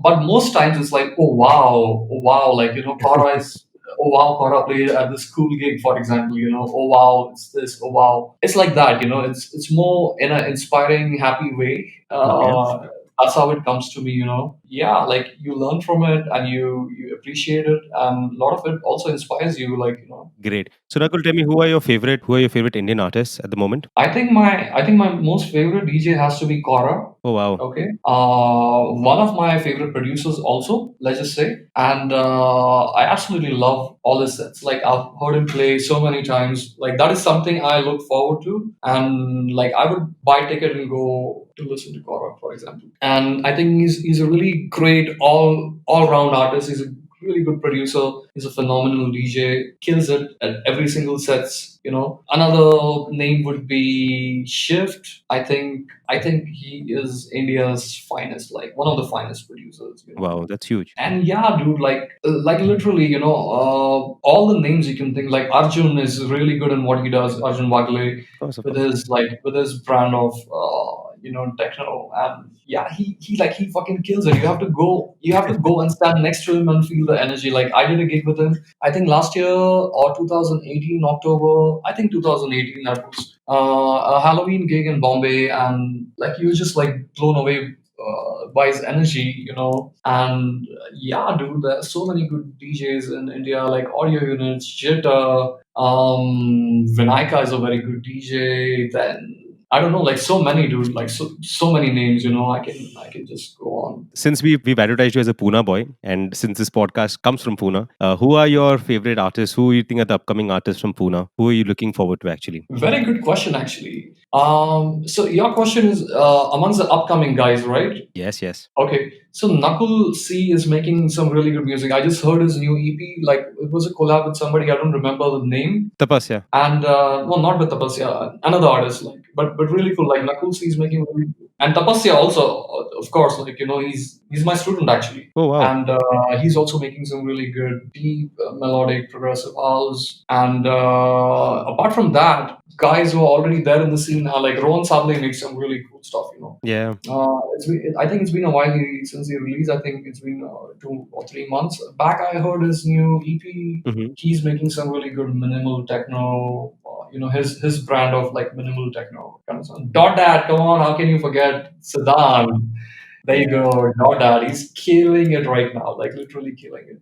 But most times it's like, oh wow, like Kara is. Oh wow, Kara played at this cool gig, for example. Oh wow, it's this. Oh wow, it's like that. It's more in an inspiring, happy way. Okay. That's how it comes to me. Yeah, like you learn from it and you appreciate it, and a lot of it also inspires you. Like Great. So Nakul, tell me, who are your favorite Indian artists at the moment? I think my most favorite DJ has to be Kora. Oh wow. Okay. One of my favorite producers also, let's just say. And I absolutely love all his sets. Like I've heard him play so many times. Like that is something I look forward to. And like I would buy a ticket and go to listen to Kora, for example. And I think he's a really great all round artist. He's a really good producer. He's a phenomenal DJ. Kills it at every single sets. Another name would be Shift. I think he is India's finest, like one of the finest producers. Wow, that's huge. And yeah, dude, like literally, all the names you can think. Like Arjun is really good in what he does. Arjun Wagle Of course, of with course. his brand of techno, and yeah, he fucking kills it. You have to go and stand next to him and feel the energy. Like I did a gig with him, I think last year or 2018 October. I think 2018 that was a Halloween gig in Bombay, and like he was just like blown away by his energy. And yeah, dude, there's so many good DJs in India, like Audio Units, Jitta, Vinayaka is a very good DJ. Then I don't know, like so many, dude, like so many names. I can just go on. Since we've advertised you as a Pune boy, and since this podcast comes from Pune, who are your favorite artists? Who you think are the upcoming artists from Pune? Who are you looking forward to actually? Very good question, actually. So your question is amongst the upcoming guys, right? Yes, yes. Okay, so Nakul C is making some really good music. I just heard his new EP. Like it was a collab with somebody. I don't remember the name. Tapasya. And well, not with Tapasya, another artist. Like, but really cool. Like Nakul C is making really, and Tapasya also, of course. Like he's my student actually. Oh wow. And he's also making some really good deep melodic progressive house. And apart from that, guys who are already there in the scene are like Rohan Sable makes some really cool stuff. Yeah. I think it's been a while since he released. I think it's been 2 or 3 months back. I heard his new EP. Hmm. He's making some really good minimal techno. His brand of like minimal techno kind of sound. Dot Dad, come on, how can you forget Sadan? There you go, Dot Dad. He's killing it right now, like literally killing it.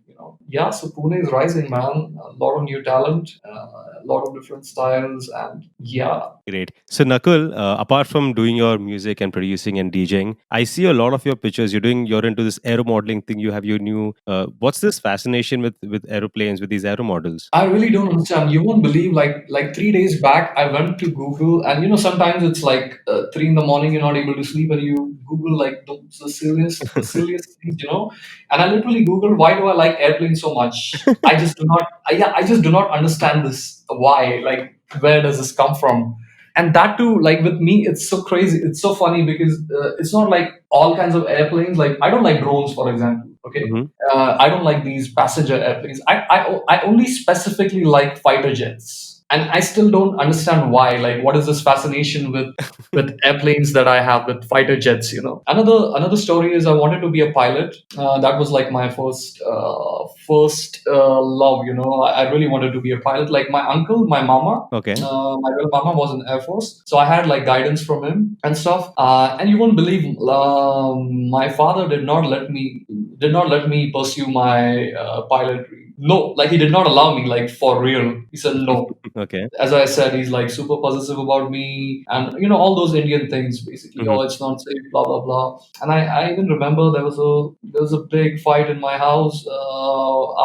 Yeah, so Pune is rising, man. A lot of new talent, a lot of different styles, and yeah, Great. So Nakul, apart from doing your music and producing and DJing, I see a lot of your pictures. You're into this aero modeling thing. You have your new. What's this fascination with aeroplanes, with these aero models? I really don't understand. You won't believe, like 3 days back, I went to Google, and sometimes it's like 3 in the morning, you're not able to sleep, and you Google like the silliest things. And I literally Googled, why do I like airplanes so much? I just do not. Yeah, I just do not understand this. Why? Like, where does this come from? And that too, like with me, it's so crazy. It's so funny because it's not like all kinds of airplanes. Like I don't like drones, for example. Okay, Hmm. I don't like these passenger airplanes. I only specifically like fighter jets. and I still don't understand why. Like, what is this fascination with airplanes that I have with fighter jets? Another story is I wanted to be a pilot. That was like my first love. I really wanted to be a pilot. Like my uncle, my mama, Okay. my real mama was in Air Force, so I had like guidance from him and stuff. And you won't believe, my father did not let me pursue my pilot dream. No, like he did not allow me, like for real. He said no. Okay. As I said, he's like super possessive about me, and all those Indian things basically. Mhm. Oh, it's not safe, blah blah blah. And I even remember there was a big fight in my house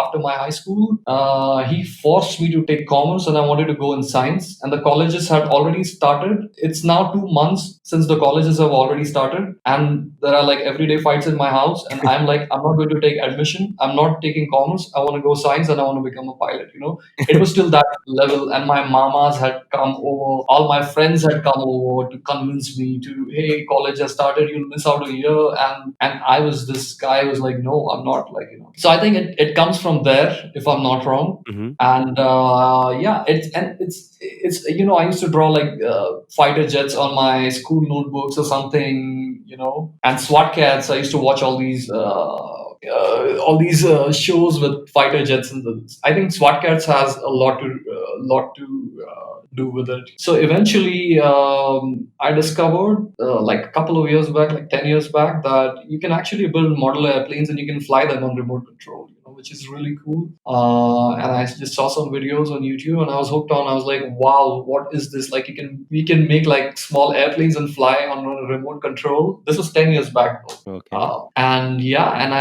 after my high school. He forced me to take commerce, and I wanted to go in science. And the colleges had already started. It's now 2 months since the colleges have already started, and there are like everyday fights in my house. And I'm like, I'm not going to take admission. I'm not taking commerce. I want to go science, and I want to become a pilot. It was still that level, and my mamas had come over, all my friends had come over to convince me to, hey, college has started, you'll miss out a year. And I was this guy who was like, no, I'm not, so I think it comes from there, if I'm not wrong. Mhm. And yeah, it's I used to draw like fighter jets on my school notebooks or something, and SWAT cats. I used to watch all these shows with fighter jets, and I think SWAT cats has a lot to do with it. So eventually, I discovered like a couple of years back, like 10 years back, that you can actually build model airplanes and you can fly them on remote control. Which is really cool. And I just saw some videos on YouTube, and I was hooked on. I was like, wow, what is this? Like, we can make like small airplanes and fly on a remote control. This was 10 years back, though. Okay. And yeah, and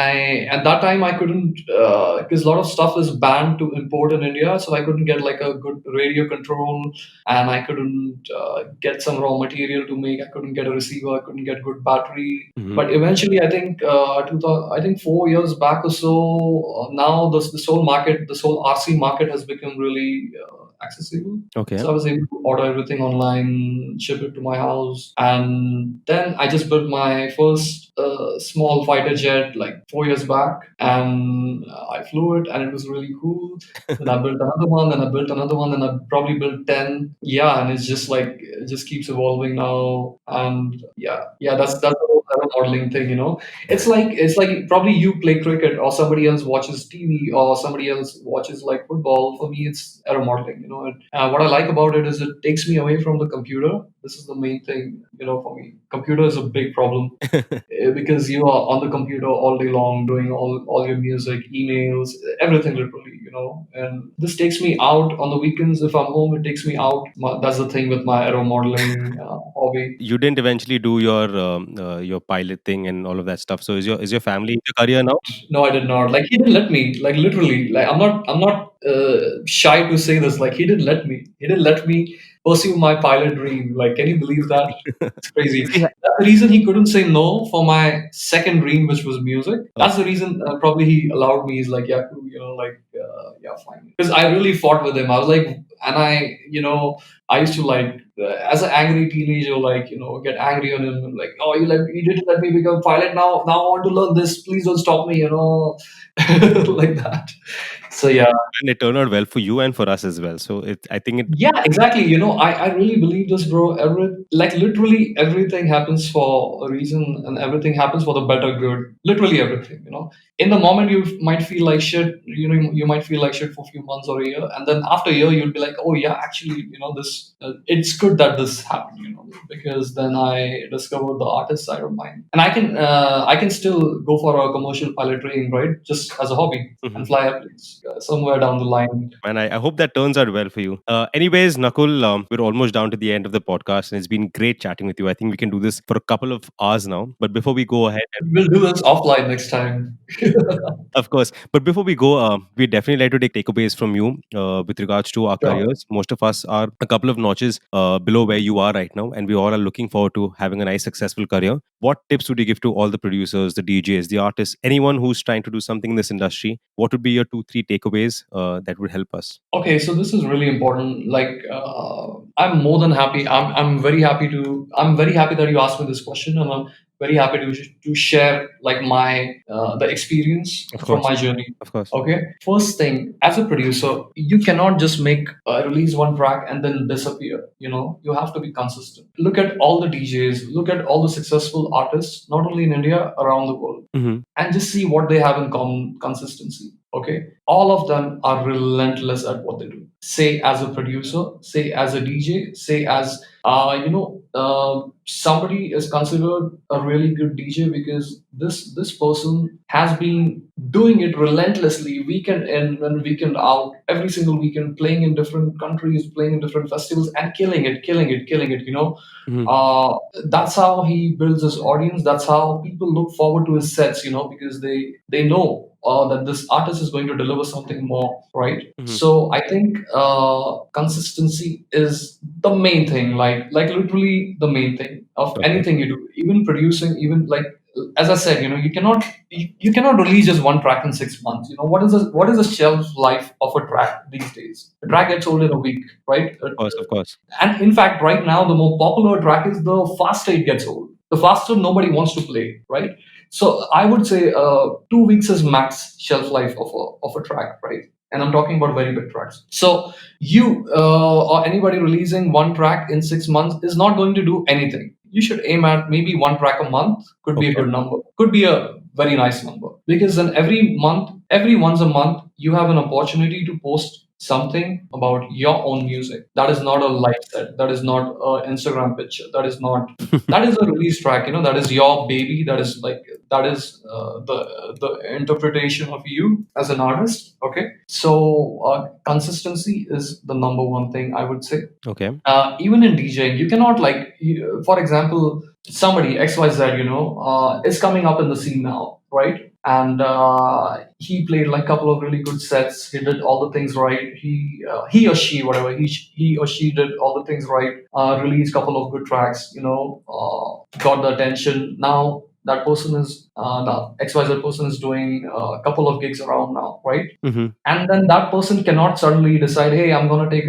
at that time I couldn't, because a lot of stuff is banned to import in India, so I couldn't get like a good radio control, and I couldn't get some raw material to make. I couldn't get a receiver. I couldn't get good battery. Mhm. But eventually, I think 2000, I think 4 years back or so, now this whole market, this whole RC market has become really accessible. Okay. So I was able to order everything online, ship it to my house, and then I just built my first small fighter jet like 4 years back, and I flew it, and it was really cool. Then I built another one, then I built another one, then I probably built 10. Yeah, and it's just like it just keeps evolving now, and yeah, that's the whole modeling thing. It's like probably you play cricket or somebody else watches TV or somebody else watches like football. For me, it's aero modeling. And what I like about it is it takes me away from the computer. This is the main thing, for me. Computer is a big problem because you are on the computer all day long doing all your music, emails, everything literally. And this takes me out on the weekends. If I'm home, it takes me out. That's the thing with my aero modeling hobby. You didn't eventually do your pilot thing and all of that stuff. So is your family in your career now? No, I did not. Like he didn't let me. Like literally. Like I'm not shy to say this. Like he didn't let me. He didn't let me pursue my pilot dream. Like, can you believe that? It's crazy. Is he- That's the reason he couldn't say no for my second dream, which was music. That's the reason probably he allowed me. He's like, yeah, cool, yeah, fine. Because I really fought with him. I was like, and I used to like, as an angry teenager, like, get angry on him. Like, oh, you didn't let me become a pilot. Now I want to learn this. Please don't stop me, like that. So yeah. And it turned out well for you and for us as well. So I think it. Yeah, exactly. I really believe this, bro. Literally everything happens for a reason, and everything happens for the better good. Literally everything. In the moment you might feel like shit. You might feel like shit for a few months or a year, and then after a year you'll be like, oh yeah, actually, this it's good that this happened. Because then I discovered the artist side of mine, and I can still go for a commercial pilot training, right? Just as a hobby and fly airplanes somewhere down the line. And I hope that turns out well for you. Anyways, Nakul, we're almost down to the end of the podcast, and it's been great chatting with you. I think we can do this for a couple of hours now. But before we go ahead, We'll do this offline next time. of course, but before we go, we definitely like to take takeaways from you with regards to our Sure. careers. Most of us are a couple of notches below where you are right now, and we all are looking forward to having a nice, successful career. What tips would you give to all the producers, the DJs, the artists, anyone who's trying to do something in this industry? What would be your 2, 3 takeaways that would help us? Okay, so this is really important. Like, I'm more than happy. I'm very happy that you asked me this question, and I'm very happy to share like my the experience Of from course. my journey. Of course. Okay, first thing, as a producer, you cannot just make release one track and then disappear. You have to be consistent. Look at all the DJs, look at all the successful artists, not only in India, around the world, and just see what they have in common: consistency. Okay, all of them are relentless at what they do. Say as a producer, say as a DJ, say as somebody is considered a really good DJ because this person has been doing it relentlessly, weekend in and weekend out, every single weekend, playing in different countries, playing in different festivals, and killing it. Uh, that's how he builds his audience. That's how people look forward to his sets. Because they know that this artist is going to deliver something more, right? So I think consistency is the main thing, like literally the main thing of Okay. anything you do, even producing, even like as I said, you cannot release just one track in 6 months. What is the shelf life of a track these days? A track gets old in a week, right? Of course. Of course. And in fact, right now, the more popular track is the faster it gets old. The faster nobody wants to play, right? So I would say 2 weeks is max shelf life of a track, right? And I'm talking about very big tracks. So you or anybody releasing one track in 6 months is not going to do anything. You should aim at maybe one track a month. Could be a Okay. good number. Could be a very nice number, because then every once a month, you have an opportunity to post something about your own music. That is not a live set. That is not an Instagram picture. That is a release track. That is your baby. That is the interpretation of you as an artist. Okay, so consistency is the number one thing I would say. Okay. Even in DJing, you cannot for example, somebody XYZ, is coming up in the scene now, right? And he played like a couple of really good sets. He did all the things right. He or she, whatever, he or she did all the things right. Released a couple of good tracks, got the attention. Now that person is the XYZ person is doing a couple of gigs around now, right? And then that person cannot suddenly decide, hey, I'm gonna take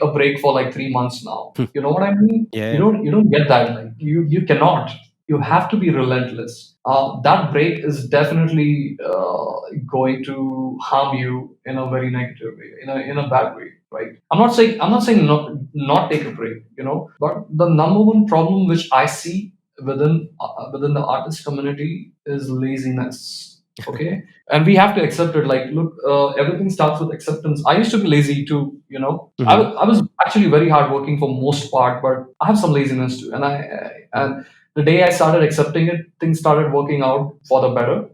a break for like 3 months now. You know what I mean? Yeah. You don't get that. Like you cannot. You have to be relentless. That break is definitely going to harm you in a very negative way, in a bad way, right? I'm not saying not take a break, but the number one problem which I see within the artist community is laziness. Okay, and we have to accept it. Like, look, everything starts with acceptance. I used to be lazy too. I was actually very hardworking for most part, but I have some laziness too. And the day I started accepting it, things started working out for the better,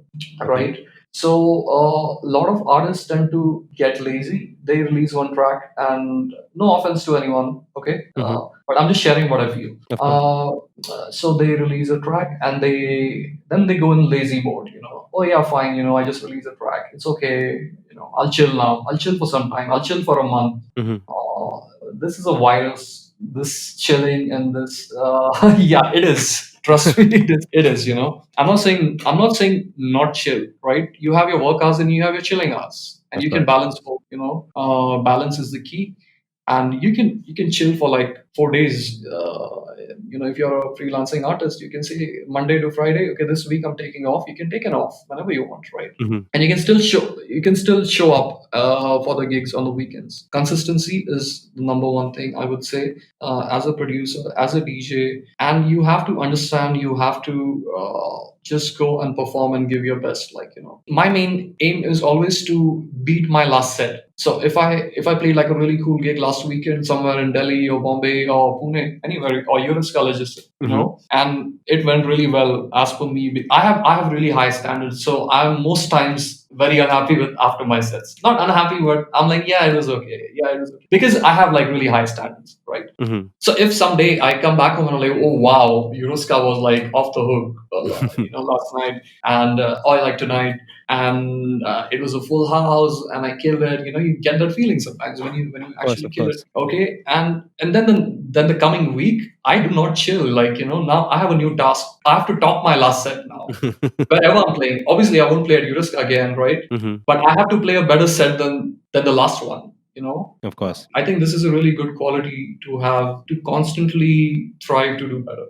right? So a lot of artists tend to get lazy. They release one track, and no offense to anyone, okay, but I'm just sharing what I feel. Of course. So they release a track, and they go in lazy mode. Oh yeah, fine. I just released a track. It's okay. I'll chill now. I'll chill for some time. I'll chill for a month. Uh, this is a virus. This chilling and this. Yeah, it is. Trust me, it is. I'm not saying not chill, right? You have your work hours and you have your chilling hours, and Of you can course. balance both. Balance is the key, and you can chill for like 4 days. If you're a freelancing artist, you can say Monday to Friday, okay, this week I'm taking off. You can take it off whenever you want, right? And you can still show up for the gigs on the weekends. Consistency is the number one thing I would say, as a producer, as a DJ, and you have to understand. You have to just go and perform and give your best. My main aim is always to beat my last set. So if I played like a really cool gig last weekend somewhere in Delhi or Bombay or Pune, anywhere, or US colleges, and it went really well as per me. I have really high standards, so I'm most times very unhappy with after my sets. Not unhappy, but I'm like, yeah, it was okay. Yeah, it was okay. Because I have like really high standards, right? So if someday I come back home and I'm like, oh wow, Euroska was like off the hook, last night, and or like tonight, and it was a full house, and I killed it. You get that feeling sometimes when you Of course. actually Of kill it. course. Okay, and then the coming week, I do not chill. Now I have a new task. I have to top my last set now. Wherever I'm playing, obviously I won't play at Euroska again, right? But I have to play a better set than the last one. Of course. I think this is a really good quality to have, to constantly strive to do better.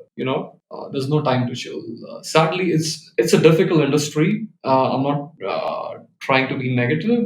there's no time to chill. Sadly, it's a difficult industry. I'm not trying to be negative,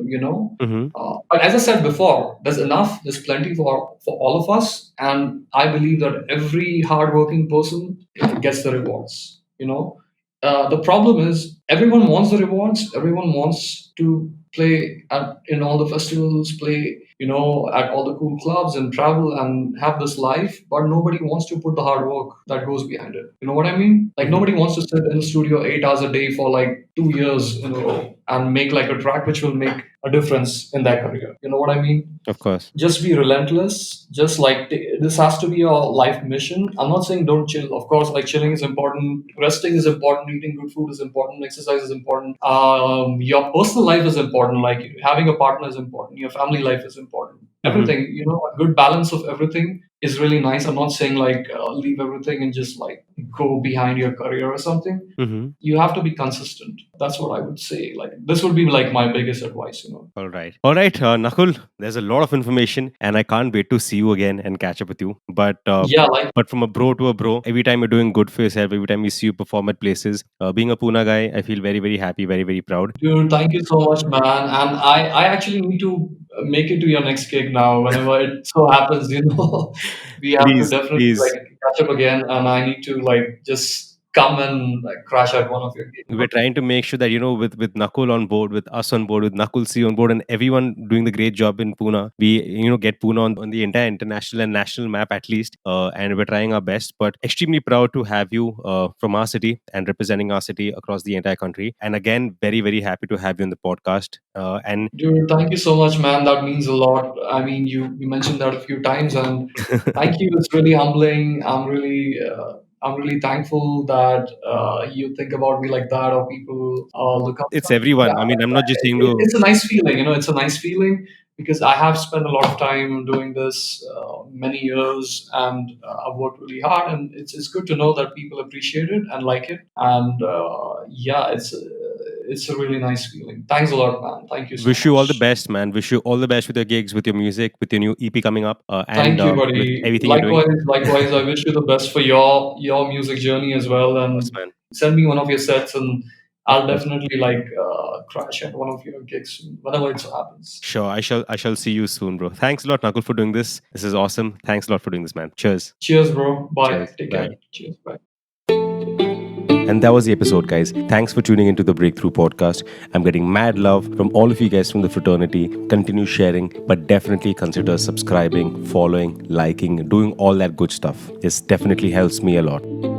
Mm-hmm. but as I said before, there's enough, there's plenty for all of us, and I believe that every hardworking person gets the rewards. The problem is everyone wants the rewards. Everyone wants to play in all the festivals, play at all the cool clubs and travel and have this life, but nobody wants to put the hard work that goes behind it. You know what I mean? Like Mm-hmm. nobody wants to sit in the studio 8 hours a day for like 2 years in a row and make like a track which will make a difference in their career. You know what I mean? Of course. Just be relentless. Just like this has to be your life mission. I'm not saying don't chill. Of course, like chilling is important, resting is important, eating good food is important, exercise is important. Your personal life is important. Like having a partner is important. Your family life is important. Mm-hmm. Everything, a good balance of everything is really nice. I'm not saying like leave everything and just like go behind your career or something. Mm-hmm. You have to be consistent. That's what I would say. Like this would be like my biggest advice. All right. All right, Nakul, there's a lot of information and I can't wait to see you again and catch up with you. Yeah, like But from a bro to a bro, every time you're doing good for yourself, every time we see you perform at places, being a Pune guy, I feel very, very happy, very, very proud. dude, thank you so much, man. And I actually need to make it to your next gig now. Whenever it so happens, we have to Please, definitely please. like catch up again, and I need to like just come and like crash at one of your gigs. We're trying to make sure that, with Nakul on board, with us on board, with Nakul C on board, and everyone doing the great job in Pune, we, get Pune on the entire international and national map at least. And we're trying our best, but extremely proud to have you from our city and representing our city across the entire country. And again, very, very happy to have you on the podcast. And Dude, thank you so much, man. That means a lot. I mean, you mentioned that a few times, and thank you. It's really humbling. I'm really thankful that you think about me like that, or people look up. it's Yeah, everyone. I mean, I'm not just saying to. it's a nice feeling. It's a nice feeling because I have spent a lot of time doing this, many years, and I've worked really hard. And it's good to know that people appreciate it and like it. And yeah, it's a really nice feeling. Thanks a lot, man. Thank you so Wish you all the much. best, man. Wish you all the best with your gigs, with your music, with your new EP coming up, and Thank you, with buddy. everything you're doing. Likewise. I wish you the best for your music journey as well. Of course, And man. send me one of your sets, and Of I'll course. definitely like crash at one of your gigs soon, whenever it so happens. Sure, I shall see you soon, bro. Thanks a lot, Nakul, for doing this. This is awesome. Thanks a lot for doing this, man. Cheers. Cheers, bro. Bye. Cheers. Take care. Bye. Cheers. Bye. And that was the episode, guys. Thanks for tuning into the BrkThru Podcast. I'm getting mad love from all of you guys from the fraternity. Continue sharing, but definitely consider subscribing, following, liking, doing all that good stuff. This definitely helps me a lot.